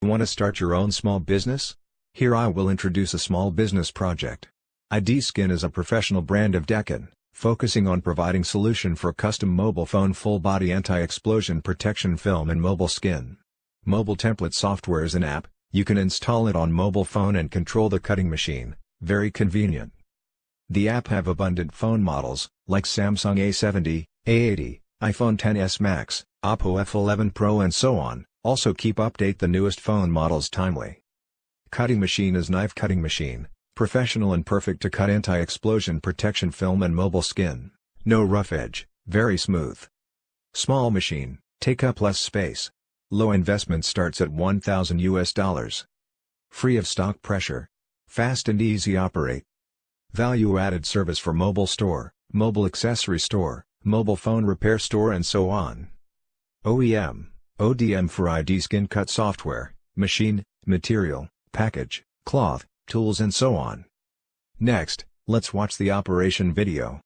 Want to start your own small business? Here I will introduce a small business project. idskin is a professional brand of Daqin, focusing on providing solution for custom mobile phone full-body anti-explosion protection film and mobile skin. Mobile template software is an app. You can install it on mobile phone and control the cutting machine, very convenient. The app have abundant phone models, like Samsung A70, A80, iPhone XS Max, Oppo F11 Pro and so on. Also keep update the newest phone models timely. Cutting machine is knife cutting machine, professional and perfect to cut anti-explosion protection film and mobile skin. No rough edge, very smooth. Small machine, take up less space. Low investment starts at $1,000. Free of stock pressure. Fast and easy operate. Value-added service for mobile store, mobile accessory store, mobile phone repair store and so on. OEM, ODM for idskincut software, machine, material, package, cloth, tools and so on. Next, let's watch the operation video.